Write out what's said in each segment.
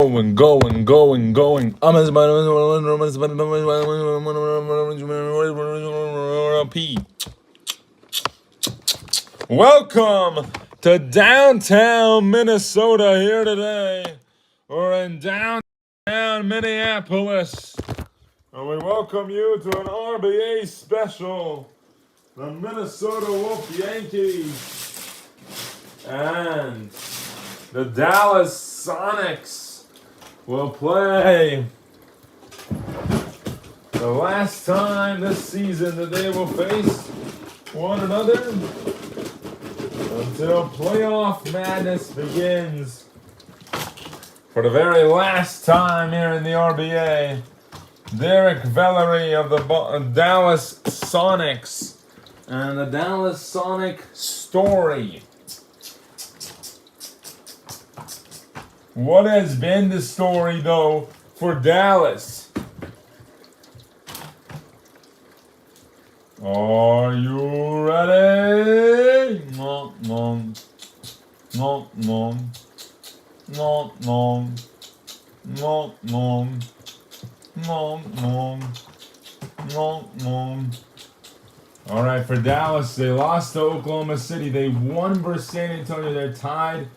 going. Welcome to downtown Minnesota here today. We're in downtown Minneapolis. And we welcome you to an RBA special. The Minnesota Wolf Yankees and the Dallas Sonics will play the last time this season that they will face one another until playoff madness begins. For the very last time here in the RBA, Derek Valerie of the Dallas Sonics and the Dallas Sonic story. What has been the story, though, for Dallas? Are you ready? No. All right, for Dallas, they lost to Oklahoma City. They won versus San Antonio. They're tied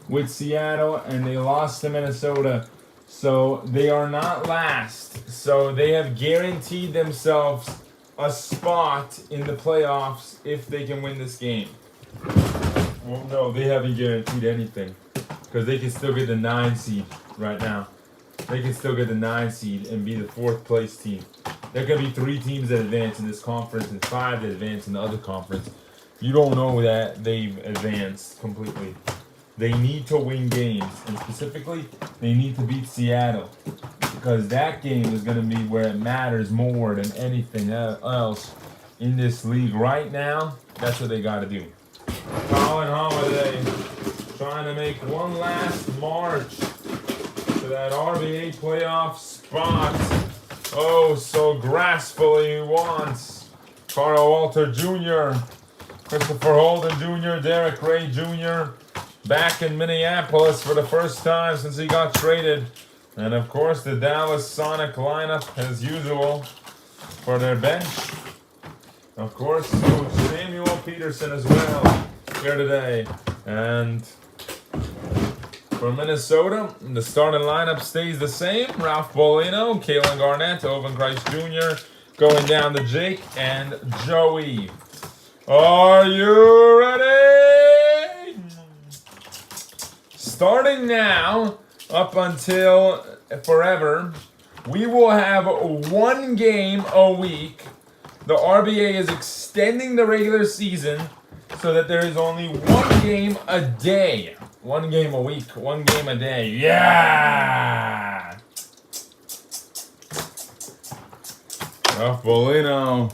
with Seattle, and they lost to Minnesota. So they are not last. So they have guaranteed themselves a spot in the playoffs if they can win this game. Well, no, they haven't guaranteed anything because they can still get the 9 seed right now. They can still get the 9 seed and be the 4th place team. There could be 3 teams that advance in this conference and 5 that advance in the other conference. You don't know that they've advanced completely. They need to win games, and specifically, they need to beat Seattle because that game is going to be where it matters more than anything else in this league right now. That's what they got to do. Colin Holiday trying to make one last march to that RBA playoff spot. Oh, so gracefully he wants. Carl Walter Jr., Christopher Holden Jr., Derek Ray Jr., back in Minneapolis for the first time since he got traded. And of course, the Dallas Sonic lineup, as usual, for their bench. Of course, Coach Samuel Peterson as well here today. And for Minnesota, the starting lineup stays the same. Ralph Bolino, Kalen Garnett, Owen Christ Jr., going down to Jake and Joey. Are you ready? Starting now, up until forever, we will have 1 game a week. The RBA is extending the regular season so that there is only 1 game a day. 1 game a week, 1 game a day. Yeah! Ralph Bolino.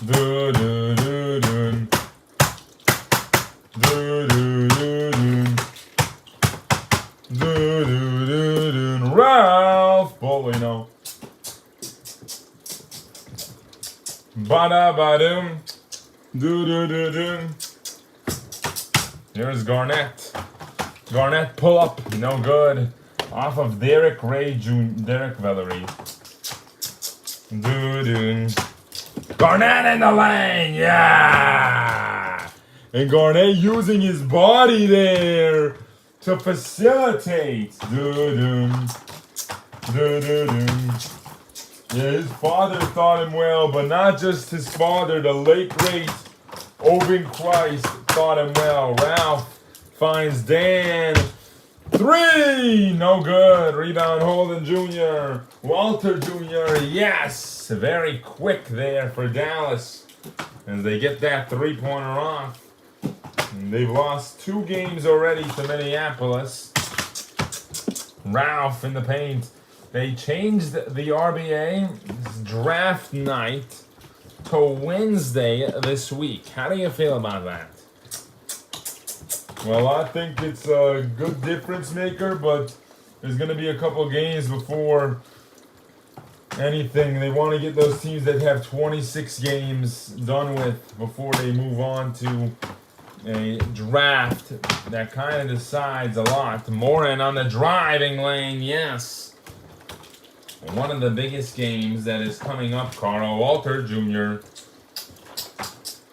Do-do-do-do. Ralph Bolino. Ba-da-ba-doom. Do-do-do-do. Here's Garnett. Garnett pull up. No good. Off of Derek Valerie. Do-do. Garnett in the lane. Yeah! And Garnett using his body there to facilitate. Do-do. Do-do-do. Yeah, his father thought him well, but not just his father. The late, great Owen Christ thought him well. Ralph finds Dan. 3! No good. Rebound Holden Jr. Walter Jr. Yes! Very quick there for Dallas as they get that 3-pointer off. And they've lost 2 games already to Minneapolis. Ralph in the paint. They changed the RBA draft night to Wednesday this week. How do you feel about that? Well, I think it's a good difference maker, but there's going to be a couple games before anything. They want to get those teams that have 26 games done with before they move on to a draft that kind of decides a lot. Morin on the driving lane, yes. One of the biggest games that is coming up, Carl Walter Jr.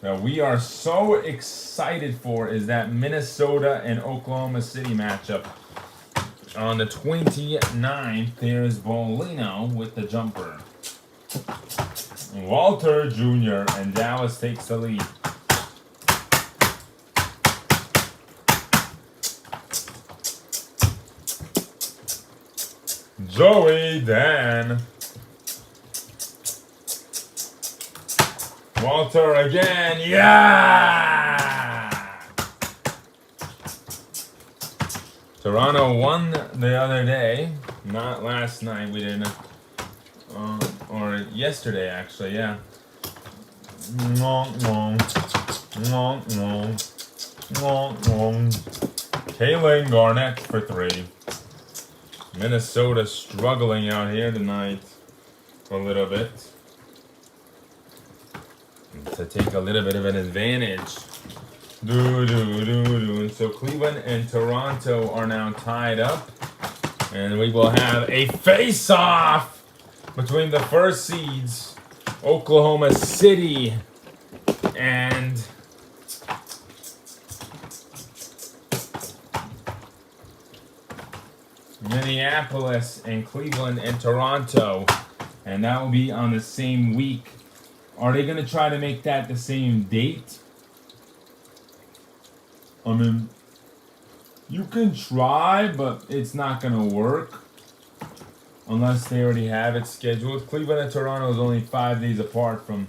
that we are so excited for is that Minnesota and Oklahoma City matchup. On the 29th, there's Bolino with the jumper. Walter Jr. and Dallas takes the lead. Joey Dan. Walter again. Yeah! Toronto won the other day. Not last night. We didn't. Or yesterday, actually. Yeah. Kaylin Garnett for 3. Minnesota struggling out here tonight a little bit to take a little bit of an advantage. And so Cleveland and Toronto are now tied up, and we will have a face-off between the first seeds, Oklahoma City and Minneapolis and Cleveland and Toronto, and that will be on the same week. Are they going to try to make that the same date? I mean, you can try, but it's not going to work unless they already have it scheduled. Cleveland and Toronto is only 5 days apart from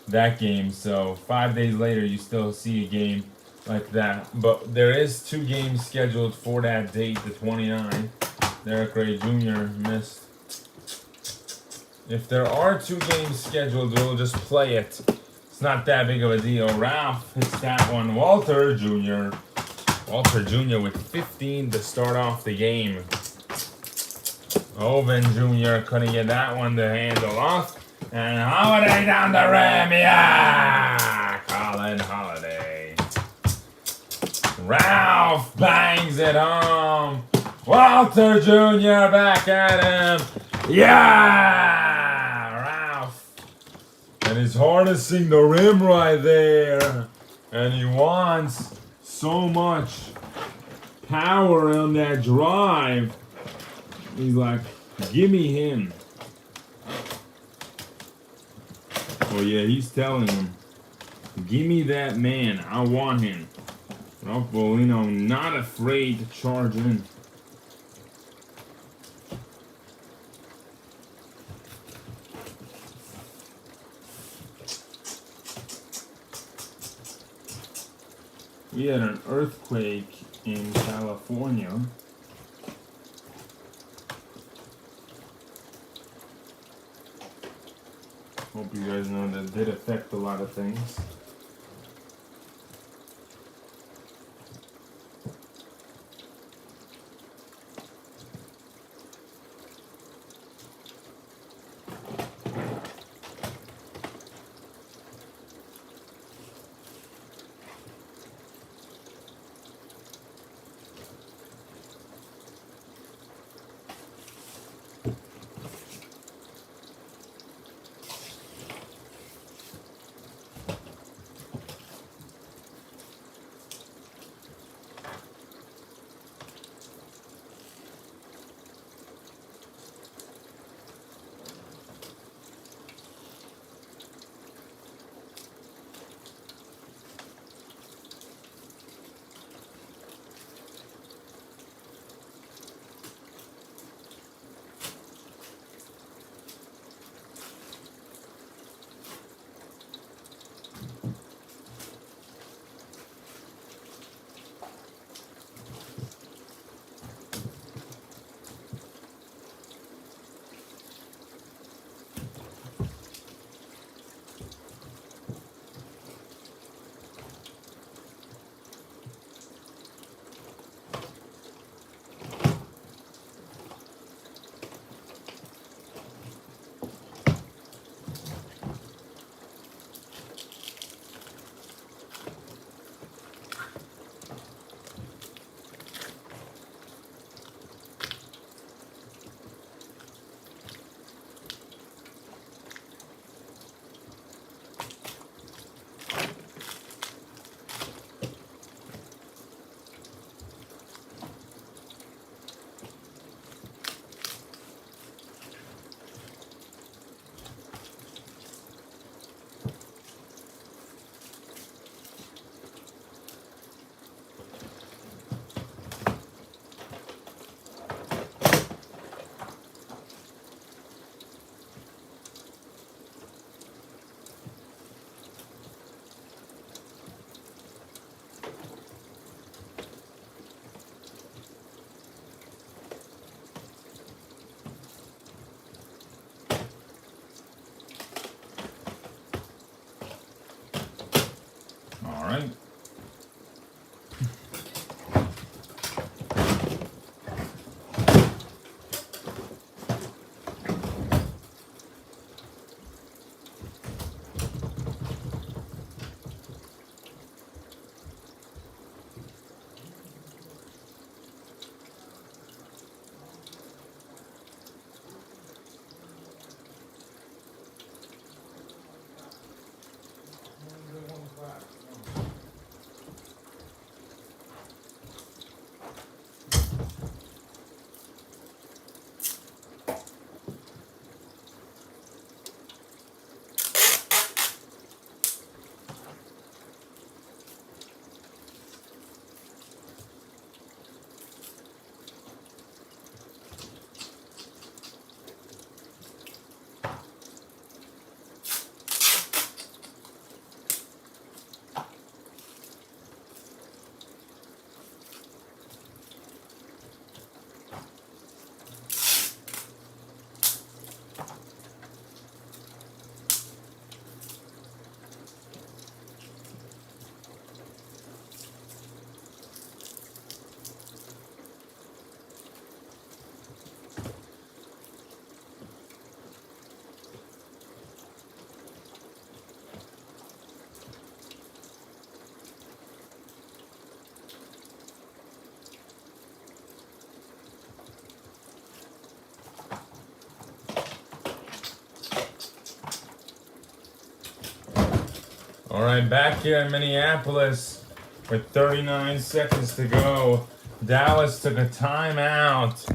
that game, so 5 days later you still see a game like that. But there is 2 games scheduled for that date, the 29th. Derek Ray Jr. missed. If there are 2 games scheduled, we'll just play it. It's not that big of a deal. Ralph hits that one. Walter Jr. Walter Jr. with 15 to start off the game. Oven Jr. couldn't get that one to handle off. And Holiday down the rim. Yeah! Colin Holiday. Ralph bangs it home. Walter Jr. back at him. Yeah! Ralph. And he's harnessing the rim right there. And he wants so much power on that drive. He's like, give me him. Oh yeah, he's telling him, give me that man. I want him. Ralph Bolino not afraid to charge in. We had an earthquake in California. Hope you guys know that did affect a lot of things. All right, back here in Minneapolis with 39 seconds to go. Dallas took a timeout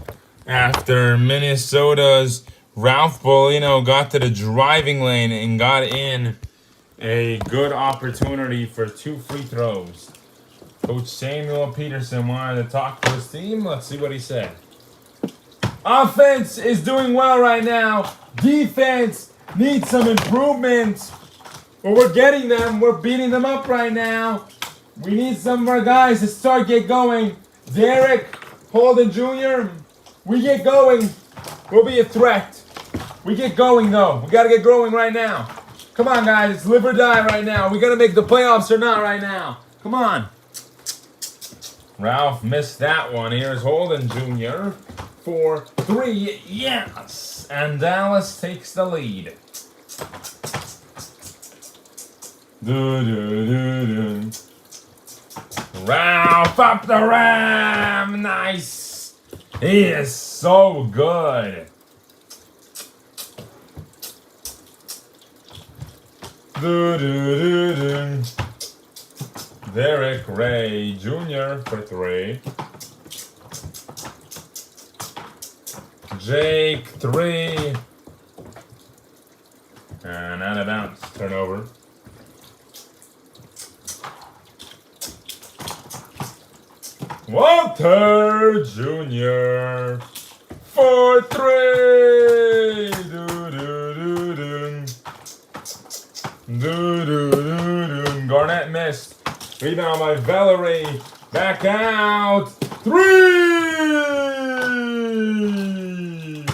after Minnesota's Ralph Bolino got to the driving lane and got in a good opportunity for 2 free throws. Coach Samuel Peterson wanted to talk to his team. Let's see what he said. Offense is doing well right now. Defense needs some improvement. But we're getting them. We're beating them up right now. We need some of our guys to get going. Derek, Holden Jr., we get going. We'll be a threat. We get going, though. We got to get going right now. Come on, guys. It's live or die right now. We got to make the playoffs or not right now. Come on. Ralph missed that one. Here's Holden Jr. for 3. Yes! And Dallas takes the lead. Ralph up the ram. Nice. He is so good. Derek Ray Jr. for 3. Jake 3. And out of bounds. Turnover. Walter Jr. for 3. Garnett missed. Rebound by Valerie. Back out. 3.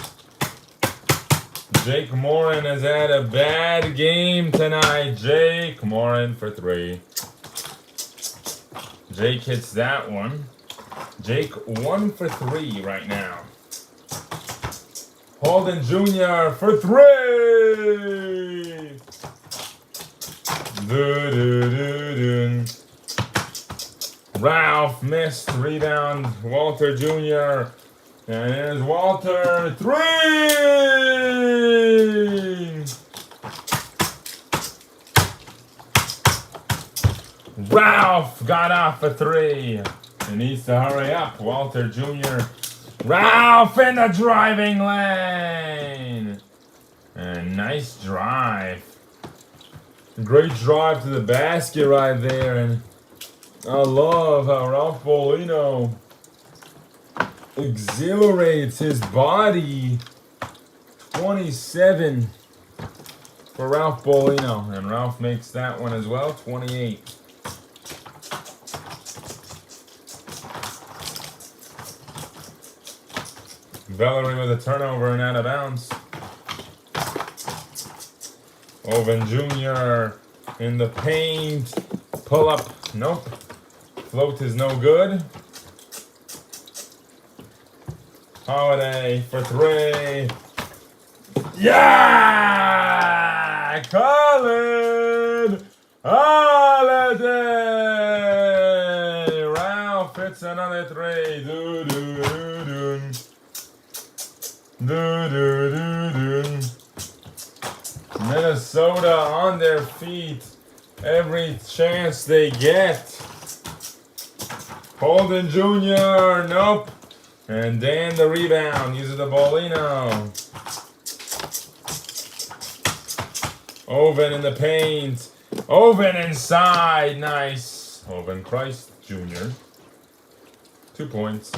Jake Morin has had a bad game tonight. Jake Morin for 3. Jake hits that one. Jake 1 for 3 right now. Holden Jr. for 3. Ralph missed. Rebound. Walter Jr. And here's Walter. 3. Ralph got off a 3. He needs to hurry up. Walter Jr. Ralph in the driving lane. And nice drive. Great drive to the basket right there. And I love how Ralph Bolino exhilarates his body. 27 for Ralph Bolino. And Ralph makes that one as well. 28. Valerie with a turnover and out of bounds. Oven Jr. in the paint. Pull up. Nope. Float is no good. Holiday for 3. Yeah! Colin Holiday! Ralph hits another 3. Minnesota on their feet every chance they get. Holden Jr. Nope. And Dan the rebound uses the Bolino. Oven in the paint. Oven inside. Nice. Oven Christ Jr. 2 points.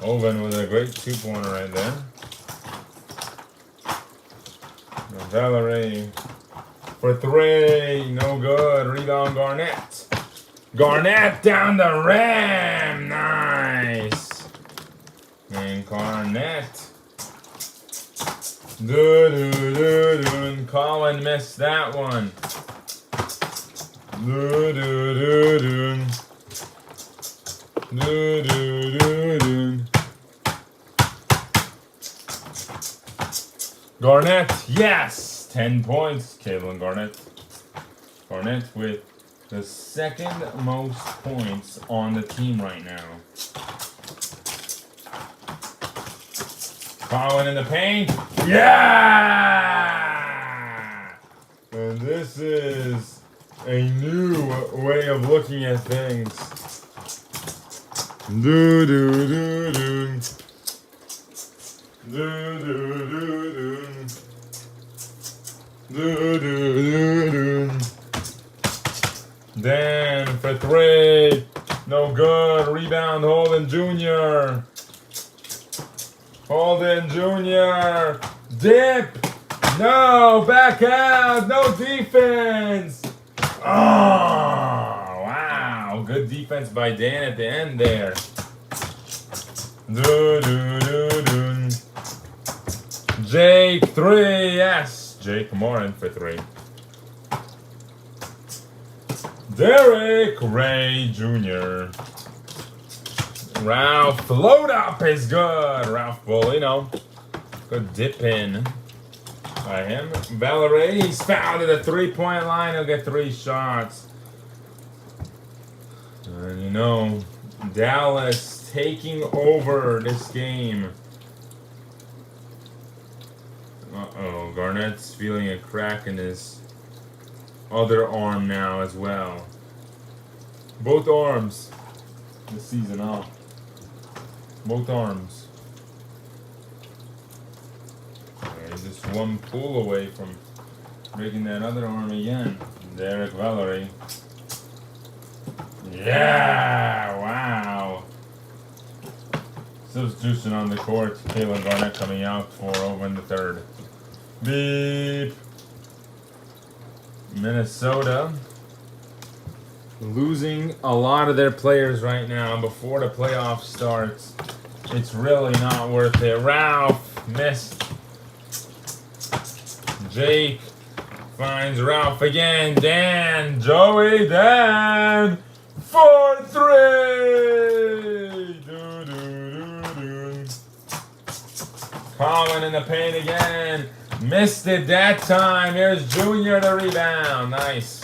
Oven with a great 2-pointer right there. Valerie for 3. No good. Rebound Garnett. Garnett down the rim. Nice. And Garnett. Colin missed that one. Garnett, yes! 10 points, Caitlin Garnett. Garnett with the second most points on the team right now. Colin in the paint. Yeah! And this is a new way of looking at things. Do do do do. Do do do do. Do do do do. Dan for 3. No good. Rebound, Holden Jr. Holden Jr. Dip. No. Back out. No defense. Oh, wow. Good defense by Dan at the end there. Do, do, do, do. Jake 3. Yes. Jake Morin for 3. Derek Ray Jr. Ralph float up is good. Ralph Bolino. Good dip in by him. Valerie, he's fouled at the 3-point line. He'll get 3 shots. And you know, Dallas taking over this game. Uh-oh, Garnett's feeling a crack in his other arm now as well. Both arms this season off. Both arms. Okay, just one pull away from breaking that other arm again. Derek Valerie. Yeah, wow. Substitution on the court. Kalen Garnett coming out for over in the 3rd. Beep. Minnesota losing a lot of their players right now before the playoff starts. It's really not worth it. Ralph missed. Jake finds Ralph again. Dan, Joey, Dan for 3. Do, do, do, do. Colin in the paint again. Missed it that time. Here's Junior the rebound. Nice.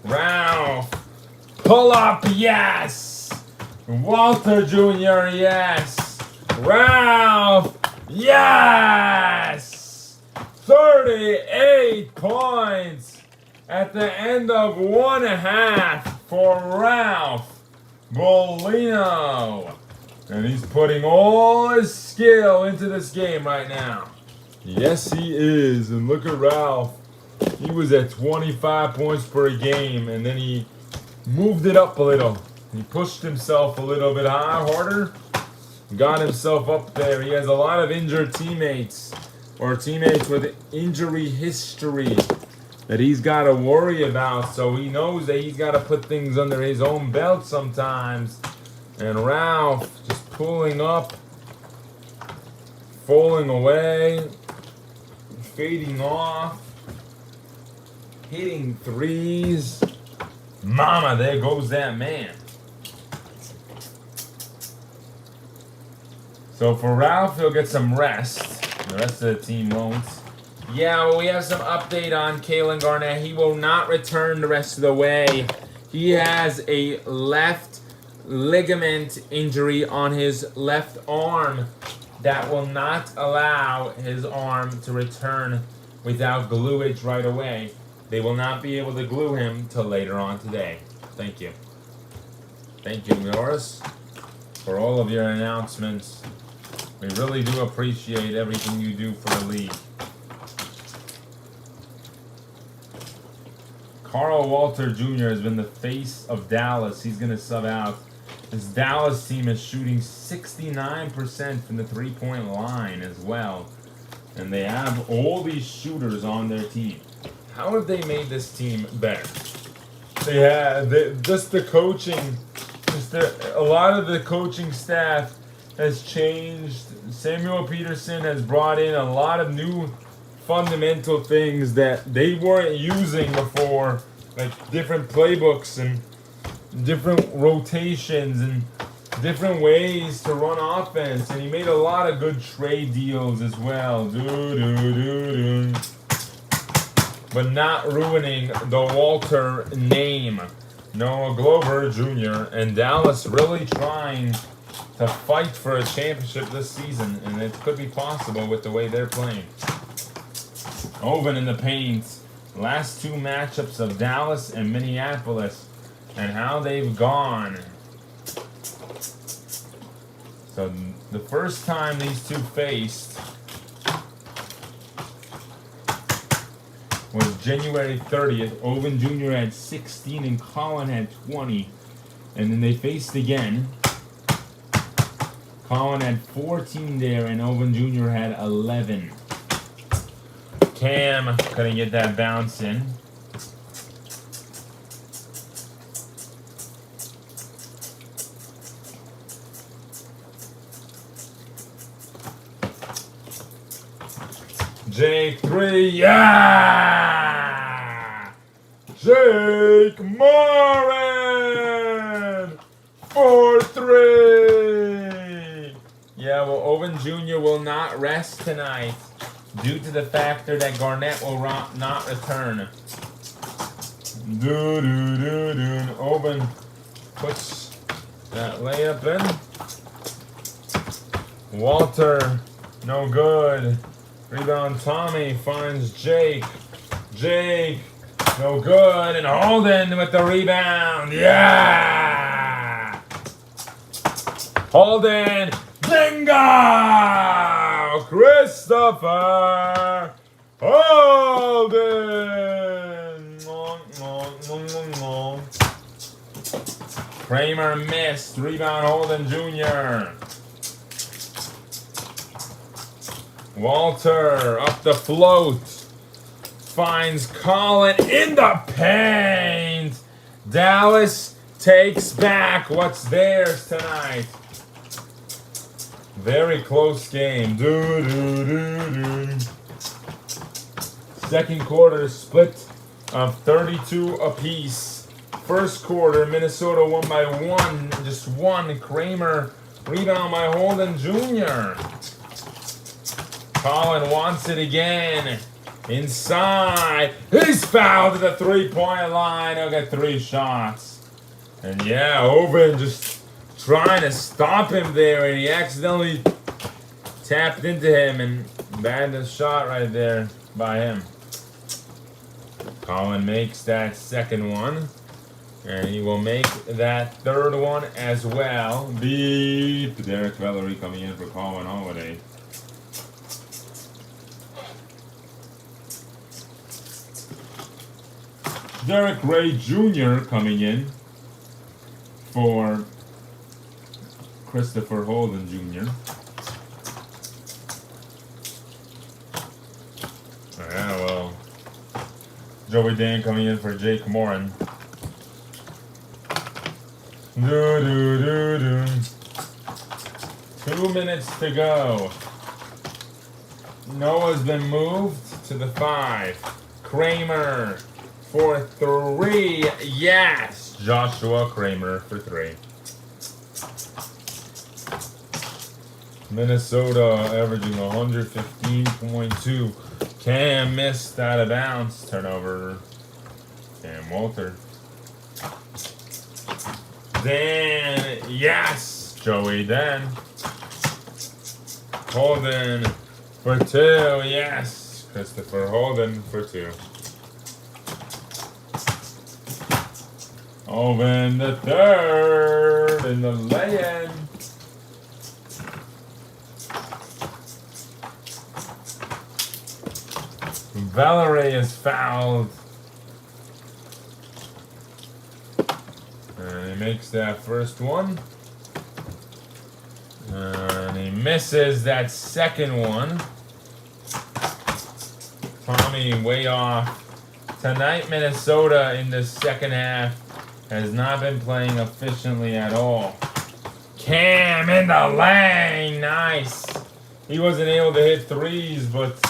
Ralph. Pull up, yes. Walter Jr., yes. Ralph, yes. 38 points at the end of 1/2 for Ralph Bolino. And he's putting all his skill into this game right now. Yes, he is. And look at Ralph. He was at 25 points per game, and then he moved it up a little. He pushed himself a little bit harder. Got himself up there. He has a lot of injured teammates, or teammates with injury history that he's got to worry about. So he knows that he's got to put things under his own belt sometimes. And Ralph just pulling up, falling away, fading off, hitting threes. Mama, there goes that man. So for Ralph, he'll get some rest. The rest of the team won't. Yeah, well, we have some update on Kalen Garnett. He will not return the rest of the way. He has a left ligament injury on his left arm that will not allow his arm to return without gluage right away. They will not be able to glue him till later on today. Thank you. Thank you, Morris, for all of your announcements. We really do appreciate everything you do for the league. Carl Walter Jr. has been the face of Dallas. He's going to sub out. This Dallas team is shooting 69% from the 3-point line as well. And they have all these shooters on their team. How have they made this team better? They had just the coaching, a lot of the coaching staff has changed. Samuel Peterson has brought in a lot of new fundamental things that they weren't using before, like different playbooks and different rotations and different ways to run offense. And he made a lot of good trade deals as well. But not ruining the Walter name. Noah Glover Jr. and Dallas really trying to fight for a championship this season, and it could be possible with the way they're playing. Oven in the paint. Last two matchups of Dallas and Minneapolis and how they've gone. So the first time these two faced was January 30th. Owen Jr. had 16 and Colin had 20. And then they faced again. Colin had 14 there and Owen Jr. had 11. Cam couldn't get that bounce in. Jake 3, yeah! Jake Morin! 4-3! Yeah, well, Owen Jr. will not rest tonight due to the factor that Garnett will not return. Owen puts that layup in. Walter, no good. Rebound, Tommy finds Jake. Jake, no good. And Holden with the rebound. Yeah! Holden, bingo! Christopher Holden. Kramer missed. Rebound, Holden Jr. Walter up the float. Finds Colin in the paint. Dallas takes back what's theirs tonight. Very close game. Second quarter split of 32 apiece. First quarter, Minnesota won by one. Just one. Kramer rebound by Holden Jr. Colin wants it again. Inside. He's fouled at the three-point line. He'll get 3 shots. And yeah, Owen just trying to stop him there, and he accidentally tapped into him and banned a shot right there by him. Colin makes that second one. And he will make that third one as well. Beep. Derek Valerie coming in for Colin Holiday. Derek Ray Jr. coming in for Christopher Holden Jr. Yeah, well, Joey Dan coming in for Jake Morin. 2 minutes to go. Noah's been moved to the 5. Kramer for 3. Yes! Joshua Kramer for 3. Minnesota averaging 115.2. Cam missed out of bounds. Turnover. Cam Walter. Dan, yes! Joey Dan. Holden for 2. Yes! Christopher Holden for 2. Owen the third in the lay-in. Valerie is fouled. And he makes that first one. And he misses that second one. Tommy way off. Tonight, Minnesota in the second half has not been playing efficiently at all. Cam in the lane. Nice. He wasn't able to hit threes, but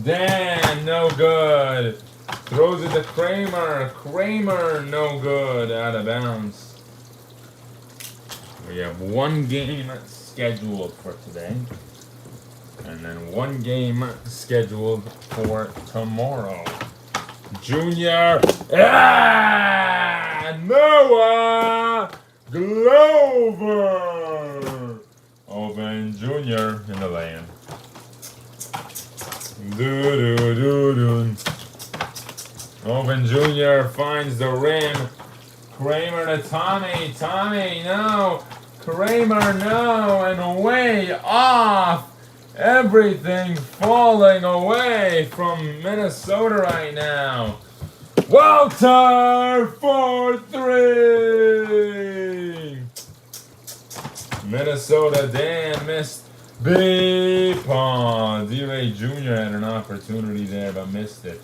Dan, no good. Throws it to Kramer. Kramer, no good. Out of bounds. We have one game scheduled for today. And then one game scheduled for tomorrow. Junior. Ah! Noah Glover. Owen Jr. in the lane. Oven Jr. finds the rim. Kramer to Tommy. Tommy, no. Kramer, no. And way off. Everything falling away from Minnesota right now. Walter for 3. Minnesota, Dan missed. Big paw. D-Ray Jr. had an opportunity there but missed it.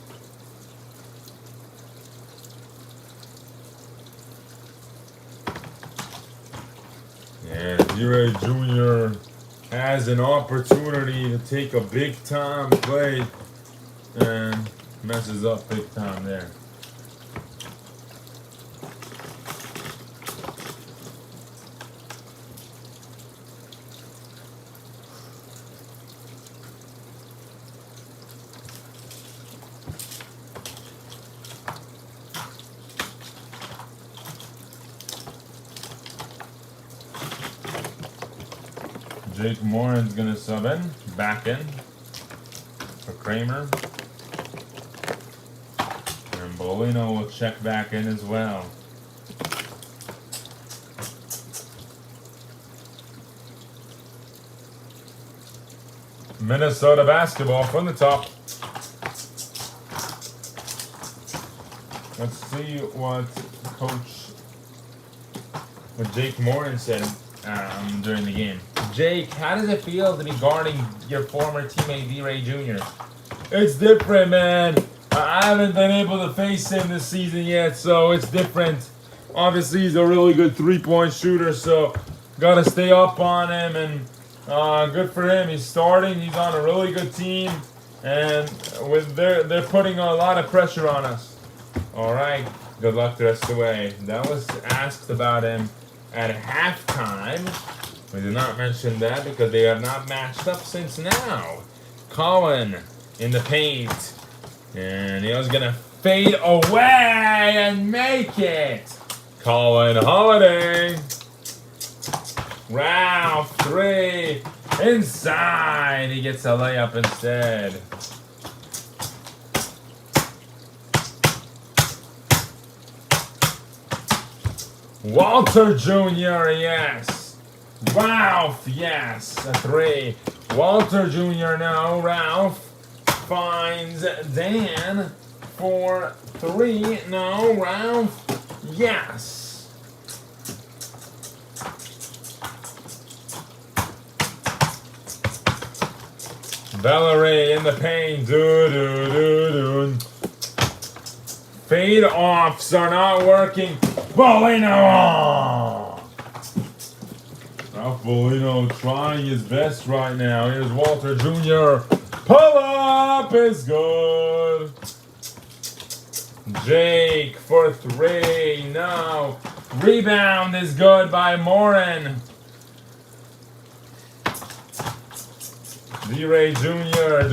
And D-Ray Jr. has an opportunity to take a big time play and messes up big time there. Jake Morin's gonna sub in, back in for Kramer. And Bolino will check back in as well. Minnesota basketball from the top. Let's see what Jake Morin said during the game. Jake, how does it feel to be guarding your former teammate D-Ray Jr.? It's different, man. I haven't been able to face him this season yet, so it's different. Obviously, he's a really good three-point shooter, so got to stay up on him, and good for him. He's starting. He's on a really good team, and they're putting a lot of pressure on us. All right, good luck the rest of the way. That was asked about him at halftime. We did not mention that because they have not matched up since now. Colin in the paint. And he was going to fade away and make it. Colin Holiday. Ralph, 3. Inside. He gets a layup instead. Walter Jr., yes. Ralph, yes. A 3. Walter Jr., no. Ralph finds Dan for 3. No. Ralph, yes. Valerie in the paint. Fade offs are not working. Bolino! Ralph Bolino trying his best right now. Here's Walter Jr. Pull up is good. Jake for 3. No. Rebound is good by Morin. D-Ray Jr.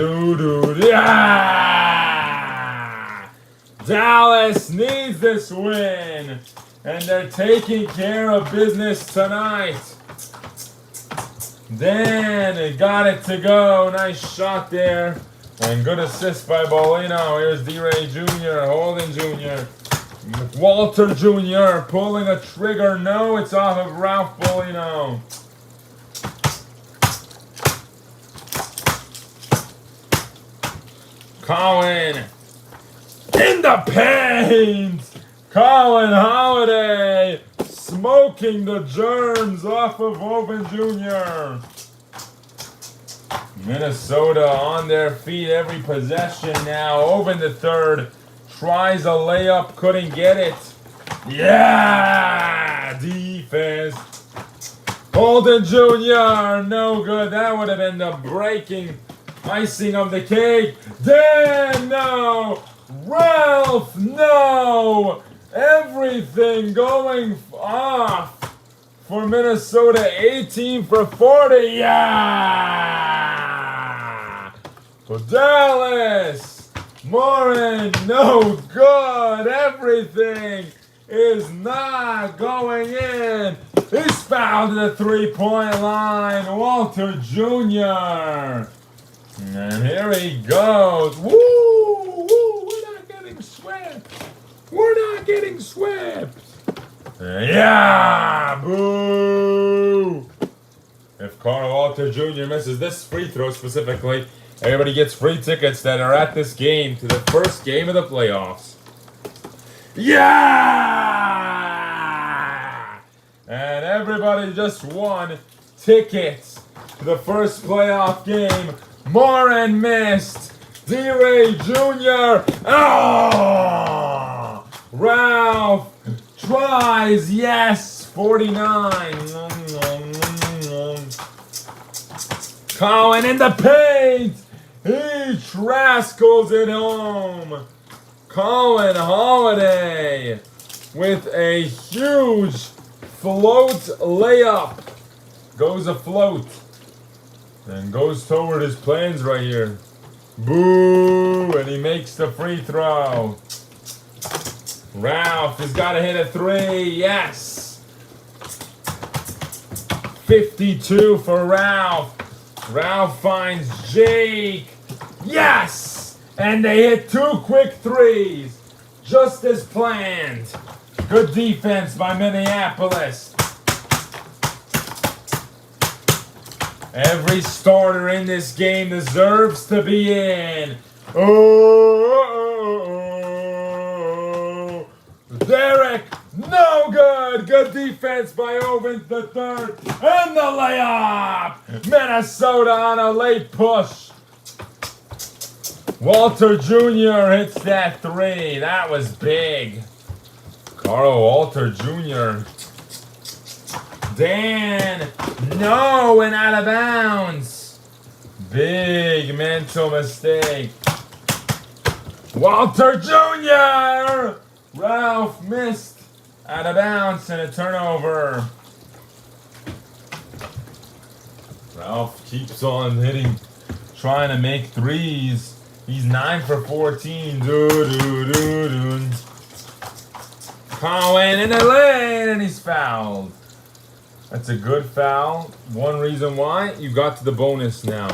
Yeah! Dallas needs this win. And they're taking care of business tonight. Dan got it to go. Nice shot there. And good assist by Bolino. Here's D-Ray Jr., Holden Jr., Walter Jr. pulling a trigger. No, it's off of Ralph Bolino. Colin in the paint. Colin Holiday smoking the germs off of Oven Jr. Minnesota on their feet every possession now. Oven the third. Tries a layup, couldn't get it. Yeah! Defense. Holden Jr. No good. That would have been the breaking icing of the cake. Dan, no! Ralph, no! Everything going off for Minnesota. 18 for 40. Yeah! For Dallas. Morin, no good. Everything is not going in. He's fouled at the 3-point line. Walter Jr. And here he goes. Woo! Woo! We're not getting swept. We're not getting swept. Yeah, boo. If Carl Walter Jr. misses this free throw specifically, everybody gets free tickets that are at this game to the first game of the playoffs. Yeah! And everybody just won tickets to the first playoff game. Morin missed. D-Ray Jr. Oh! Ralph tries. Yes. 49. Colin in the paint. He trascles it home. Colin Holiday with a huge float layup. Goes afloat. And goes toward his plans right here. Boo! And he makes the free throw. Ralph has got to hit a three. Yes! 52 for Ralph. Ralph finds Jake. Yes! And they hit 2 quick threes. Just as planned. Good defense by Minneapolis. Every starter in this game deserves to be in. Oh, Derek, no good. Good defense by Ovens the third. And the layup. Minnesota on a late push. Walter Jr. hits that three. That was big. Carl Walter Jr. Dan, no, and out of bounds. Big mental mistake. Walter Jr. Ralph missed out of bounds and a turnover. Ralph keeps on hitting, trying to make threes. He's 9 for 14. Cohen in the lane, and he's fouled. That's a good foul. One reason why, you got to the bonus now.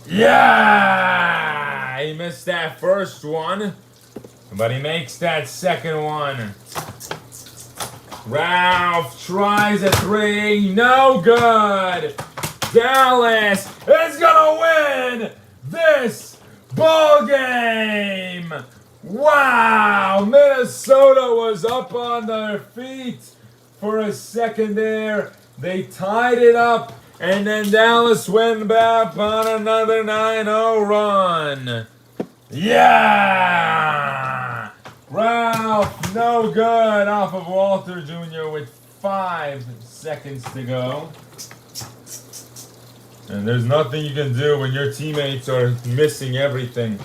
Yeah! He missed that first one, but he makes that second one. Ralph tries a three. No good. Dallas is gonna win this ball game. Wow! Minnesota was up on their feet for a second there. They tied it up, and then Dallas went back on another 9-0 run. Yeah! Ralph, no good off of Walter Jr. with 5 seconds to go. And there's nothing you can do when your teammates are missing everything.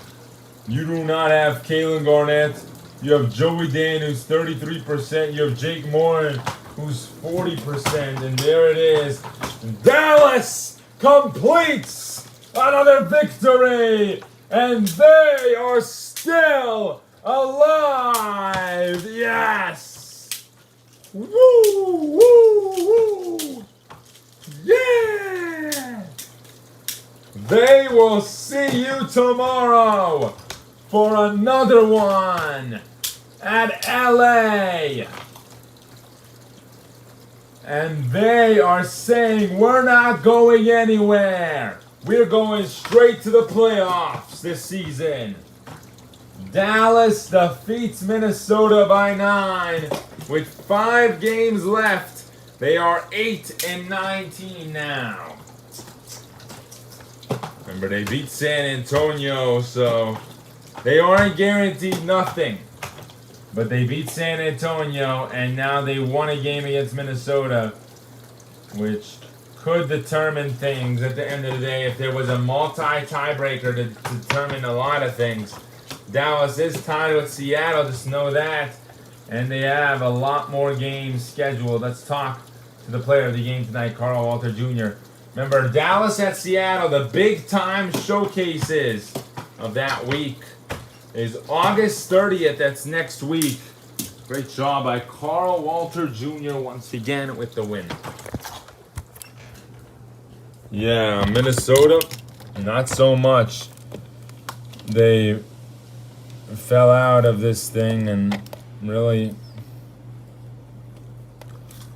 You do not have Kalen Garnett. You have Joey Dan, who's 33%. You have Jake Morin, who's 40%. And there it is. Dallas completes another victory. And they are still alive. Yes. Woo, woo, woo. Yeah. They will see you tomorrow for another one at LA. And they are saying we're not going anywhere. We're going straight to the playoffs this season. Dallas defeats Minnesota by 9 with 5 games left. They are 8-19 now. Remember, they beat San Antonio, so they aren't guaranteed nothing. But they beat San Antonio, and now they won a game against Minnesota, which could determine things at the end of the day. If there was a multi-tiebreaker to determine a lot of things. Dallas is tied with Seattle, just know that. And they have a lot more games scheduled. Let's talk to the player of the game tonight, Carl Walter Jr. Remember, Dallas at Seattle, the big-time showcases of that week is August 30th. That's next week. Great job by Carl Walter Jr. once again with the win. Yeah, Minnesota, not so much. They fell out of this thing, and really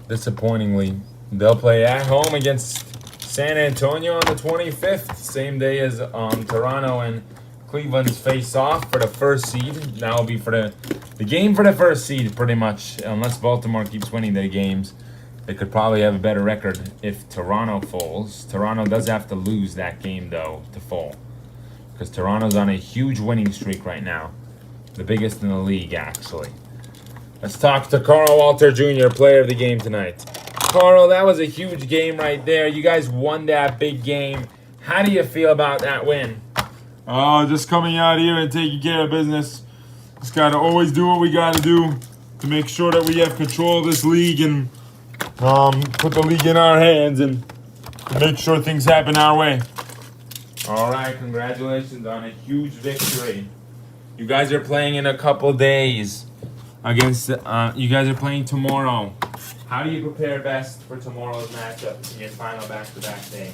disappointingly. They'll play at home against San Antonio on the 25th, same day as Toronto and Cleveland's face off for the first seed. That'll be for the game for the first seed, pretty much. Unless Baltimore keeps winning their games, they could probably have a better record if Toronto falls. Toronto does have to lose that game, though, to fall. Because Toronto's on a huge winning streak right now. The biggest in the league, actually. Let's talk to Carl Walter Jr., player of the game tonight. Carl, that was a huge game right there. You guys won that big game. How do you feel about that win? Just coming out here and taking care of business. Just gotta always do what we gotta do to make sure that we have control of this league and put the league in our hands and make sure things happen our way. All right, congratulations on a huge victory. You guys are playing in a couple days against. You guys are playing tomorrow. How do you prepare best for tomorrow's matchup in your final back-to-back day?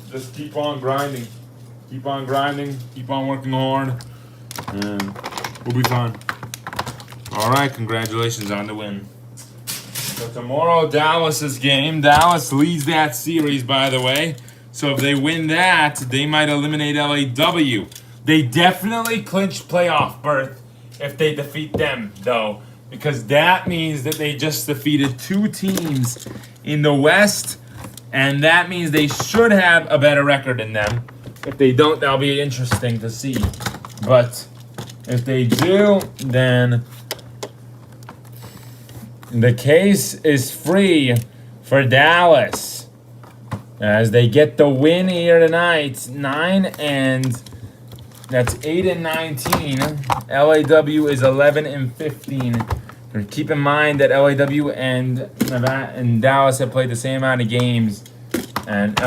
Just keep on grinding. Keep on grinding. Keep on working hard. And we'll be fine. All right, congratulations on the win. So tomorrow, Dallas's game. Dallas leads that series, by the way. So if they win that, they might eliminate LAW. They definitely clinch playoff berth if they defeat them, though. Because that means that they just defeated 2 teams in the West. And that means they should have a better record than them. If they don't, that'll be interesting to see. But if they do, then the case is free for Dallas as they get the win here tonight. 9 and that's 8 and 19. LAW is 11 and 15. And keep in mind that LAW and Dallas have played the same amount of games, and